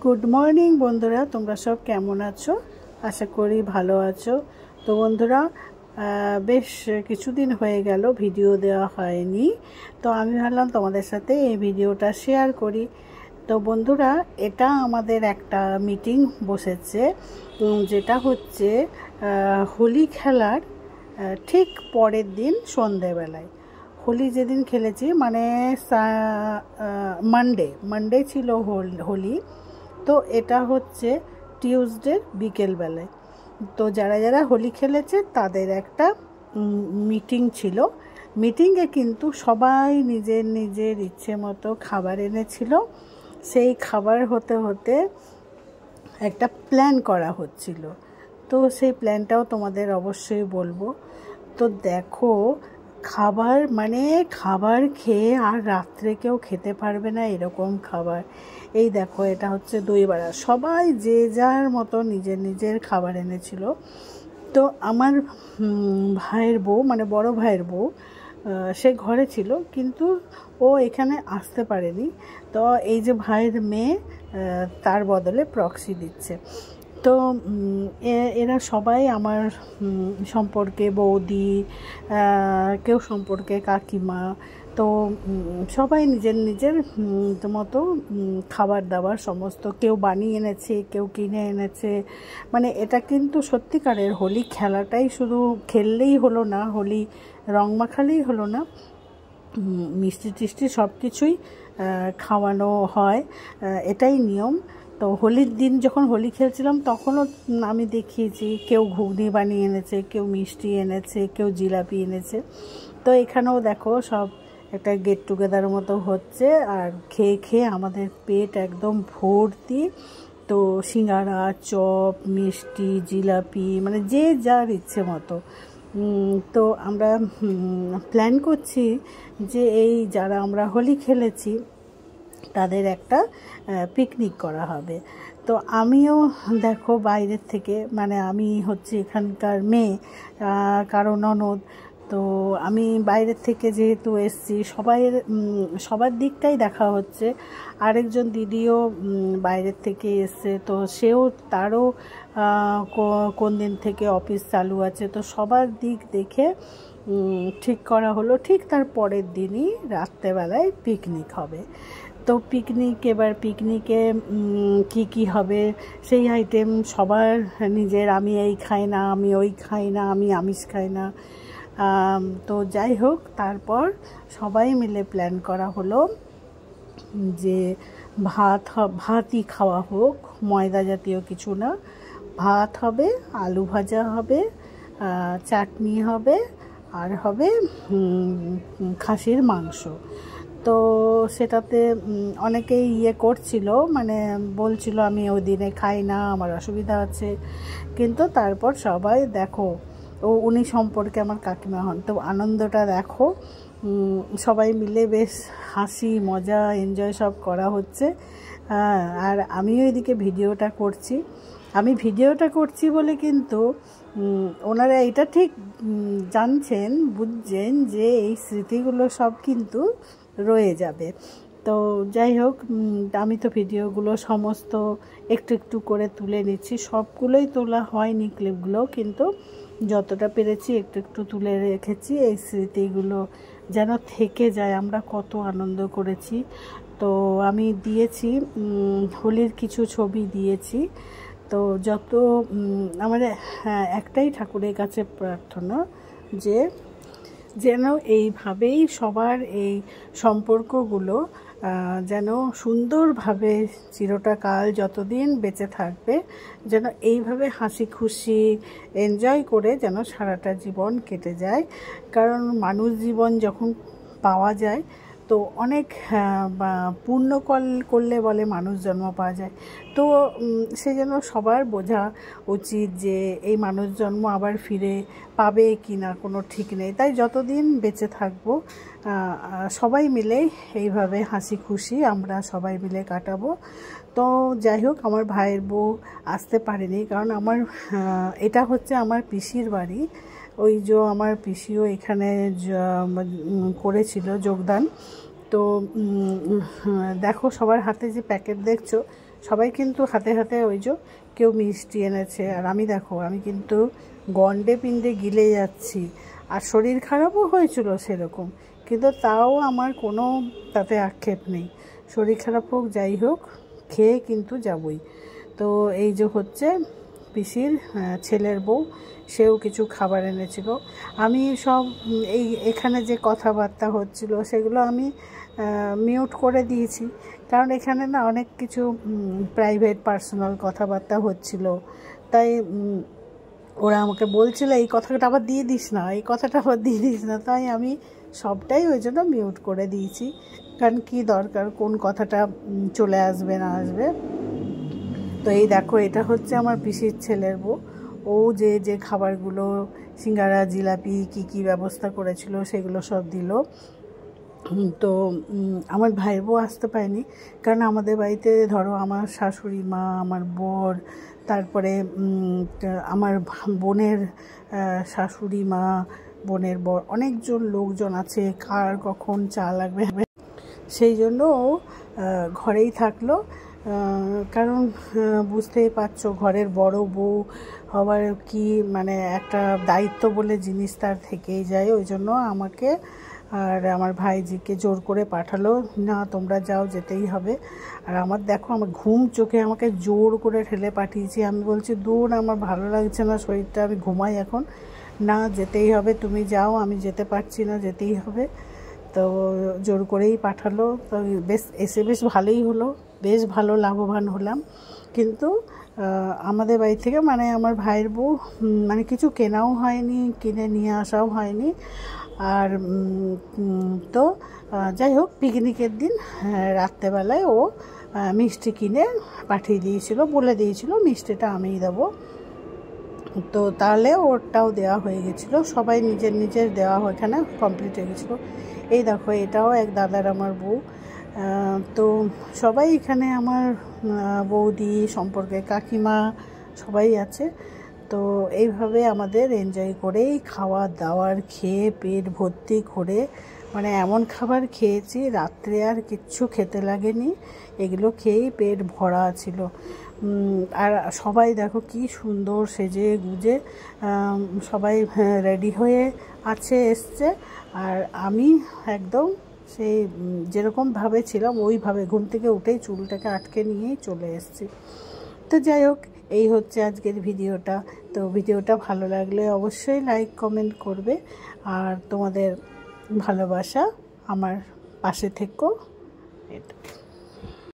Good morning বন্ধুরা, তোমরা সব কেমন আছো? আশা করি ভালো আছো। তো বন্ধুরা, বেশ কিছুদিন হয়ে গেল ভিডিও দেওয়া হয়নি, তো আমি ভাবলাম তোমাদের সাথে এই ভিডিওটা শেয়ার করি। তো বন্ধুরা, এটা আমাদের একটা মিটিং বসেছে, যেটা হচ্ছে হোলি খেলার ঠিক পরের দিন সন্ধেবেলায়। হোলি যেদিন খেলেছি মানে মানডে ছিল হোলি, তো এটা হচ্ছে টিউসডের বিকেলবেলায়। তো যারা যারা হোলি খেলেছে তাদের একটা মিটিং ছিল। মিটিংয়ে কিন্তু সবাই নিজের নিজের ইচ্ছে মতো খাবার এনেছিল। সেই খাবার হতে হতে একটা প্ল্যান করা হচ্ছিল, তো সেই প্ল্যানটাও তোমাদের অবশ্যই বলবো। তো দেখো, খাবার খেয়ে আর রাত্রে কেউ খেতে পারবে না এরকম খাবার। এই দেখো, এটা হচ্ছে দই বড়া। সবাই যে যার মতো নিজের নিজের খাবার এনেছিল। তো আমার ভাইয়ের বউ, মানে বড় ভাইয়ের বউ, সে ঘরে ছিল, কিন্তু ও এখানে আসতে পারেনি। তো এই যে ভাইয়ের মেয়ে, তার বদলে প্রক্সি দিচ্ছে। তো এরা সবাই আমার সম্পর্কে বৌদি, কেউ সম্পর্কে কাকিমা। তো সবাই নিজের নিজের মতো খাবার দাবার সমস্ত কেউ বানিয়ে এনেছে, কেউ কিনে এনেছে। মানে এটা কিন্তু সত্যিকারের হোলি খেলাটাই শুধু খেললেই হলো না, হোলি রং মাখালেই হলো না, মিষ্টি টিষ্টি সব কিছুই খাওয়ানো হয়, এটাই নিয়ম। তো হোলির দিন যখন হোলি খেলছিলাম তখনও আমি দেখিয়েছি, কেউ ঘুগনি বানিয়ে এনেছে, কেউ মিষ্টি এনেছে, কেউ জিলাপি এনেছে। তো এখানেও দেখো সব একটা গেট টুগেদার মতো হচ্ছে, আর খেয়ে খেয়ে আমাদের পেট একদম ভর্তি। তো সিঙ্গারা, চপ, মিষ্টি, জিলাপি, মানে যে যার ইচ্ছে মতো। তো আমরা প্ল্যান করছি যে এই যারা আমরা হোলি খেলেছি তাদের একটা পিকনিক করা হবে। তো আমিও দেখো বাইরের থেকে, মানে আমি হচ্ছে এখানকার মেয়ে, কারো ননদ। তো আমি বাইরের থেকে যেহেতু এসছি, সবার দিকটাই দেখা হচ্ছে। আরেকজন দিদিও বাইরের থেকে এসছে, তো তারও কোন দিন থেকে অফিস চালু আছে। তো সবার দিক দেখে ঠিক করা হলো, ঠিক তার পরের দিনই রাত্রেবেলায় পিকনিক হবে। তো এবার পিকনিকে কি হবে সেই আইটেম সবার নিজের। আমি এই খাই না, আমি ওই খাই না, আমি আমিষ খাই না। তো যাই হোক, তারপর সবাই মিলে প্ল্যান করা হলো যে ভাতই খাওয়া হোক, ময়দা জাতীয় কিছু না। ভাত হবে, আলু ভাজা হবে, চাটনি হবে, আর হবে খাসির মাংস। তো সেটাতে অনেকেই করছিল, মানে বলছিল আমি ওই দিনে খাই না, আমার অসুবিধা আছে। কিন্তু তারপর সবাই দেখো, উনি সম্পর্কে আমার কাকিমা হন। তো আনন্দটা দেখো, সবাই মিলে বেশ হাসি মজা এনজয় সব করা হচ্ছে। আর আমিও এদিকে ভিডিওটা করছি। আমি ভিডিওটা করছি বলে কিন্তু ওনারা এটা ঠিক বুঝছেন যে এই স্মৃতিগুলো সব কিন্তু রয়ে যাবে। তো যাই হোক, আমি তো ভিডিওগুলো সমস্ত একটু একটু করে তুলে নিচ্ছি। সবগুলোই তোলা হয়নি ক্লিপগুলো, কিন্তু যতটা পেরেছি একটু একটু তুলে রেখেছি। এই স্মৃতিগুলো যেন থেকে যায়, আমরা কত আনন্দ করেছি। তো আমি দিয়েছি হোলির কিছু ছবি দিয়েছি। তো আমার একটাই ঠাকুরের কাছে প্রার্থনা যে যেন এইভাবেই সবার এই সম্পর্কগুলো যেন সুন্দরভাবে চিরটা কাল যতদিন বেঁচে থাকবে, যেন এইভাবে হাসি খুশি এনজয় করে যেন সারাটা জীবন কেটে যায়। কারণ মানুষ জীবন যখন পাওয়া যায়, তো অনেক পুণ্য করলে বলে মানুষ জন্ম পাওয়া যায়। তো সে যেন সবার বোঝা উচিত যে এই মানুষ জন্ম আবার ফিরে পাবে কি না কোনো ঠিক নেই। তাই যতদিন বেঁচে থাকবো সবাই মিলে এইভাবে হাসি খুশি আমরা সবাই মিলে কাটাবো। তো যাই হোক, আমার ভাইয়ের বউ আসতে পারেনি, কারণ এটা হচ্ছে আমার পিসির বাড়ি। ওই যে আমার পিসিও এখানে করেছিল যোগদান। তো দেখো, সবার হাতে যে প্যাকেট দেখছো সবাই কিন্তু হাতে হাতে ওই যে কেউ মিষ্টি এনেছে, আর আমি দেখো আমি কিন্তু গন্ডে পিণ্ডে গিলে যাচ্ছি, আর শরীর খারাপও হয়েছিল সেরকম, কিন্তু তাও আমার কোনো তাতে আক্ষেপ নেই। শরীর খারাপ হোক যাই হোক, খেয়ে কিন্তু যাবই। তো এই যে হচ্ছে পিসির ছেলের বউ, সেও কিছু খাবার এনেছিল। আমি সব এখানে যে কথাবার্তা হচ্ছিল সেগুলো আমি মিউট করে দিয়েছি, কারণ এখানে না অনেক কিছু প্রাইভেট পার্সোনাল কথাবার্তা হচ্ছিল। তাই ওরা আমাকে বলছিল এই কথাটা আবার দিয়ে দিস না, এই কথাটা আবার দিয়ে দিস না, তাই আমি সবটাই ওই জন্য মিউট করে দিয়েছি। কারণ কী দরকার, কোন কথাটা চলে আসবে না আসবে। তো এই দেখো এটা হচ্ছে আমার পিসির ছেলের বউ, ও যে যে খাবারগুলো সিঙ্গারা জিলাপি কি ব্যবস্থা করেছিল সেগুলো সব দিল। তো আমার ভাইয়ের বউ আসতে পারেনি, কারণ আমাদের বাড়িতে ধরো আমার শাশুড়ি মা, আমার বর, তারপরে আমার বোনের শাশুড়ি মা, বোনের বর, অনেকজন লোকজন আছে, কার কখন চা লাগবে, সেই জন্য ও ঘরেই থাকলো। কারণ বুঝতেই পারছো ঘরের বড় বউ হওয়ার কি মানে একটা দায়িত্ব বলে জিনিস তার থেকেই যায়। ওই জন্য আমাকে আর আমার ভাইজিকে জোর করে পাঠালো, না তোমরা যাও, যেতেই হবে। আর আমার দেখো আমার ঘুম চোখে আমাকে জোর করে ঠেলে পাঠিয়েছি। আমি বলছি দূর, আমার ভালো লাগছে না শরীরটা, আমি ঘুমাই এখন। না, যেতেই হবে, তুমি যাও, আমি যেতে পারছি না, যেতেই হবে। তো জোর করেই পাঠালো। তো বেশ ভালোই হলো, বেশ ভালো লাভবান হলাম। কিন্তু আমাদের বাড়ি থেকে মানে আমার ভাইয়ের বউ মানে কিছু কেনাও হয়নি, কিনে নিয়ে আসাও হয়নি। আর তো যাই হোক, পিকনিকের দিন রাত্রেবেলায় ও মিষ্টি কিনে পাঠিয়ে দিয়েছিল, বলে দিয়েছিল মিষ্টিটা আমিই দেবো। তো তাহলে ওরটাও দেওয়া হয়ে গেছিলো, সবাই নিজের নিজের দেওয়া এখানে কমপ্লিট হয়ে গেছিলো। এই দেখো এটাও এক দাদার আমার বউ। তো সবাই এখানে আমার বৌদি সম্পর্কে কাকিমা সবাই আছে। তো এইভাবে আমাদের এনজয় করেই খাওয়া দাওয়ার খেয়ে পেট ভর্তি করে, মানে এমন খাবার খেয়েছি রাত্রে আর কিচ্ছু খেতে লাগেনি, এগুলো খেয়েই পেট ভরা ছিল। আর সবাই দেখো কি সুন্দর সেজে গুজে সবাই রেডি হয়ে আছে, এসছে। আর আমি একদম সেই যেরকমভাবে ছিলাম ওইভাবে ঘুম থেকে উঠেই চুলটাকে আটকে নিয়েই চলে এসেছি। তো যাই হোক, এই হচ্ছে আজকের ভিডিওটা। তো ভিডিওটা ভালো লাগলে অবশ্যই লাইক কমেন্ট করবে, আর তোমাদের ভালোবাসা আমার পাশে থেকো। এটা